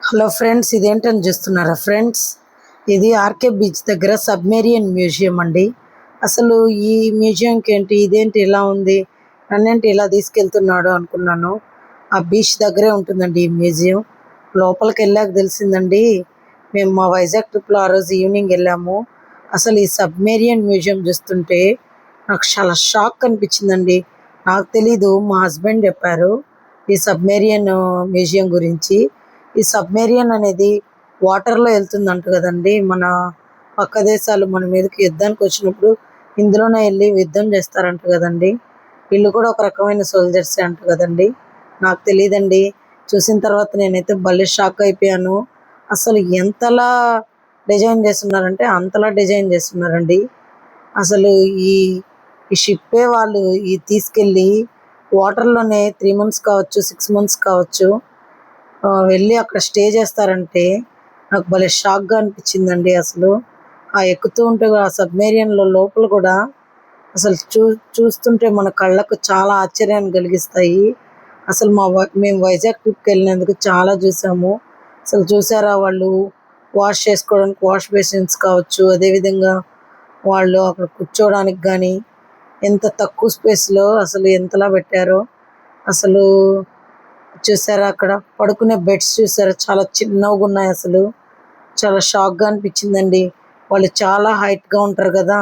Hello friends, ఇదేంటని చూస్తున్నారా friends? ఇది RK beach దగ్గర సబ్మెరియన్ మ్యూజియం అండి. అసలు ఈ మ్యూజియంకి ఏంటి, ఇదేంటి ఇలా ఉంది, నన్నేంటి ఇలా తీసుకెళ్తున్నాడు అనుకున్నాను. ఆ బీచ్ దగ్గరే ఉంటుందండి ఈ మ్యూజియం. లోపలికి వెళ్ళాక తెలిసిందండి, మేము మా వైజాగ్ ట్రిప్లో ఆ రోజు ఈవినింగ్ వెళ్ళాము. అసలు ఈ సబ్మెరియన్ మ్యూజియం చూస్తుంటే నాకు చాలా షాక్ అనిపించిందండి. నాకు తెలీదు, మా హస్బెండ్ చెప్పారు ఈ సబ్మెరియన్ మ్యూజియం గురించి. ఈ సబ్మెరియన్ అనేది వాటర్లో వెళ్తుందంట కదండి. మన పక్క దేశాలు మన మీదకి యుద్ధానికి వచ్చినప్పుడు ఇందులోనే వెళ్ళి యుద్ధం చేస్తారంట కదండి. వీళ్ళు కూడా ఒక రకమైన సోల్జర్సే అంట కదండి. నాకు తెలియదండి. చూసిన తర్వాత నేనైతే భలే షాక్ అయిపోయాను. అసలు ఎంతలా డిజైన్ చేస్తున్నారంటే అంతలా డిజైన్ చేస్తున్నారండి. అసలు ఈ ఈ షిప్పే వాళ్ళు ఈ తీసుకెళ్ళి వాటర్లోనే 3 months కావచ్చు, 6 months కావచ్చు వెళ్ళి అక్కడ స్టే చేస్తారంటే నాకు భలే షాక్గా అనిపించిందండి. అసలు ఆ ఎక్కుతూ ఉంటే ఆ సబ్మెరియన్లో లోపల కూడా అసలు చూస్తుంటే మన కళ్ళకు చాలా ఆశ్చర్యాన్ని కలిగిస్తాయి. అసలు మేము వైజాగ్ ట్రిప్కి వెళ్ళినందుకు చాలా చూసాము. అసలు చూసారా, వాళ్ళు వాష్ చేసుకోవడానికి వాష్ బేసిన్స్ కావచ్చు, అదేవిధంగా వాళ్ళు అక్కడ కూర్చోవడానికి కానీ ఎంత తక్కువ స్పేస్లో అసలు ఎంతలా పెట్టారో. అసలు చూసారా, అక్కడ పడుకునే బెడ్స్ చూసారా, చాలా చిన్నగా ఉన్నాయి. అసలు చాలా షాక్గా అనిపించిందండి. వాళ్ళు చాలా హైట్గా ఉంటారు కదా,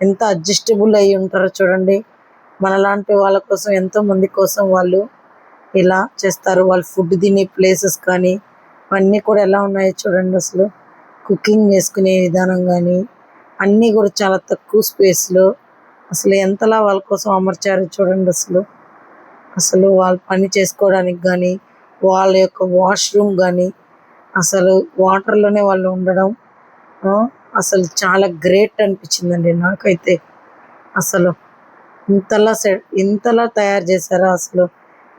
ఎంత అడ్జస్టబుల్ అయ్యి ఉంటారో చూడండి. మనలాంటి వాళ్ళ కోసం, ఎంతో మంది కోసం వాళ్ళు ఇలా చేస్తారు. వాళ్ళు ఫుడ్ తినే ప్లేసెస్ కానీ అన్నీ కూడా ఎలా ఉన్నాయో చూడండి. అసలు కుకింగ్ చేసుకునే విధానం కానీ అన్నీ కూడా చాలా తక్కువ స్పేస్లో అసలు ఎంతలా వాళ్ళ కోసం అమర్చారో చూడండి. అసలు అసలు వాళ్ళు పని చేసుకోవడానికి కానీ, వాళ్ళ యొక్క వాష్రూమ్ కానీ, అసలు వాటర్లోనే వాళ్ళు ఉండడం అసలు చాలా గ్రేట్ అనిపించిందండి నాకైతే. అసలు ఇంతలా తయారు చేశారా, అసలు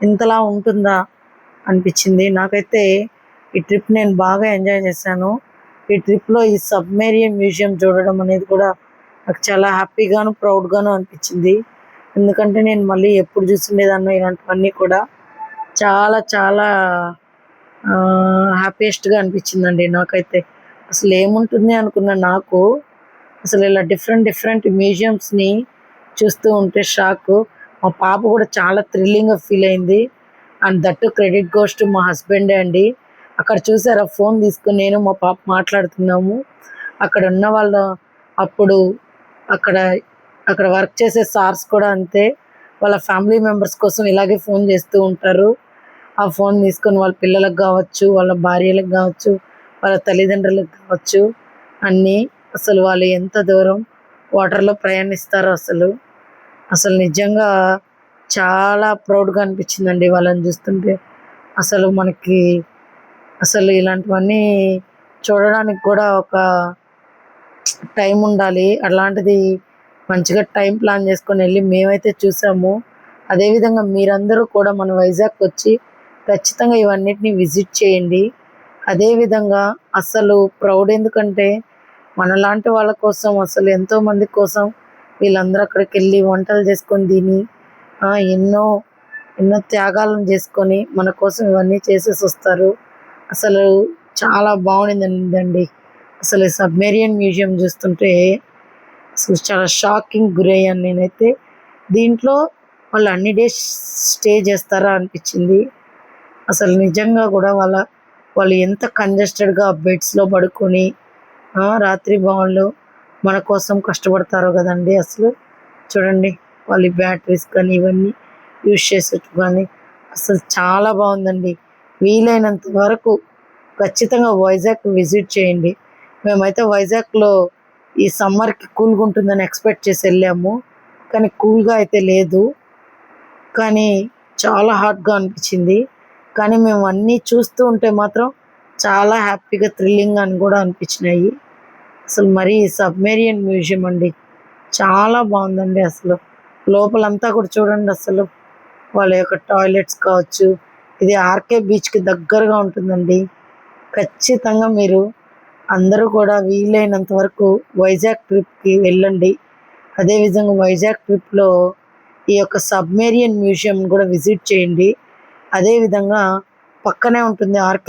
ఇంతలా ఉంటుందా అనిపించింది నాకైతే. ఈ ట్రిప్ నేను బాగా ఎంజాయ్ చేశాను. ఈ ట్రిప్లో ఈ సబ్మెరియన్ మ్యూజియం చూడడం అనేది కూడా నాకు చాలా హ్యాపీగాను, ప్రౌడ్గాను అనిపించింది. ఎందుకంటే నేను మళ్ళీ ఎప్పుడు చూస్తుండేదాన్నో ఇలాంటివన్నీ కూడా చాలా చాలా హ్యాపీయెస్ట్గా అనిపించిందండి నాకైతే. అసలు ఏముంటుంది అనుకున్న నాకు అసలు ఇలా డిఫరెంట్ మ్యూజియంస్ని చూస్తూ ఉంటే షాక్. మా పాప కూడా చాలా థ్రిల్లింగ్గా ఫీల్ అయింది. And that credit goes to మా హస్బెండే అండి. అక్కడ చూసారా, ఫోన్ తీసుకుని నేను మా పాప మాట్లాడుతున్నాము. అక్కడ ఉన్న వాళ్ళ అప్పుడు అక్కడ అక్కడ వర్క్ చేసే సార్స్ కూడా అంతే, వాళ్ళ ఫ్యామిలీ మెంబర్స్ కోసం ఇలాగే ఫోన్ చేస్తూ ఉంటారు. ఆ ఫోన్ తీసుకొని వాళ్ళ పిల్లలకు కావచ్చు, వాళ్ళ భార్యలకు కావచ్చు, వాళ్ళ తల్లిదండ్రులకు కావచ్చు అన్నీ. అసలు వాళ్ళు ఎంత దూరం వాటర్లో ప్రయాణిస్తారో అసలు అసలు నిజంగా చాలా ప్రౌడ్గా అనిపించిందండి వాళ్ళని చూస్తుంటే. అసలు మనకి అసలు ఇలాంటివన్నీ చూడడానికి కూడా ఒక టైం ఉండాలి. అలాంటిది మంచిగా టైం ప్లాన్ చేసుకొని వెళ్ళి మేమైతే చూసాము. అదేవిధంగా మీరందరూ కూడా మన వైజాగ్ వచ్చి ఖచ్చితంగా ఇవన్నిటిని విజిట్ చేయండి. అదేవిధంగా అసలు ప్రౌడ్ ఎందుకంటే మనలాంటి వాళ్ళ కోసం, అసలు ఎంతోమంది కోసం వీళ్ళందరూ అక్కడికి వెళ్ళి వంటలు చేసుకొని తిని ఎన్నో ఎన్నో త్యాగాలను చేసుకొని మన కోసం ఇవన్నీ చేసేసి వస్తారు. అసలు చాలా బాగుండిందండి. అసలు ఈ సబ్మెరియన్ మ్యూజియం చూస్తుంటే అసలు చాలా షాకింగ్ గురయ్యాను నేనైతే. దీంట్లో వాళ్ళు అన్ని డేస్ స్టే చేస్తారా అనిపించింది. అసలు నిజంగా కూడా వాళ్ళు ఎంత కంజెస్టెడ్గా బెడ్స్లో పడుకొని రాత్రి వాళ్ళు మన కోసం కష్టపడతారో కదండి. అసలు చూడండి, వాళ్ళ బ్యాటరీస్ కానీ ఇవన్నీ యూజ్ చేసేట్టు కానీ అసలు చాలా బాగుందండి. వీలైనంత వరకు ఖచ్చితంగా వైజాగ్ విజిట్ చేయండి. మేమైతే వైజాగ్లో ఈ సమ్మర్కి కూల్గా ఉంటుందని ఎక్స్పెక్ట్ చేసి వెళ్ళాము, కానీ కూల్గా అయితే లేదు, కానీ చాలా హాట్గా అనిపించింది. కానీ మేము అన్నీ చూస్తూ ఉంటే మాత్రం చాలా హ్యాపీగా, థ్రిల్లింగ్ అని కూడా అనిపించినాయి. అసలు మరి సబ్మెరియన్ మ్యూజియం అండి, చాలా బాగుందండి. అసలు లోపలంతా కూడా చూడండి. అసలు వాళ్ళ యొక్క టాయిలెట్స్ కావచ్చు, ఇది ఆర్కే బీచ్కి దగ్గరగా ఉంటుందండి. ఖచ్చితంగా మీరు అందరూ కూడా వీలైనంత వరకు వైజాగ్ ట్రిప్కి వెళ్ళండి. అదేవిధంగా వైజాగ్ ట్రిప్లో ఈ యొక్క సబ్మెరియన్ మ్యూజియం కూడా విజిట్ చేయండి. అదేవిధంగా పక్కనే ఉంటుంది ఆర్కే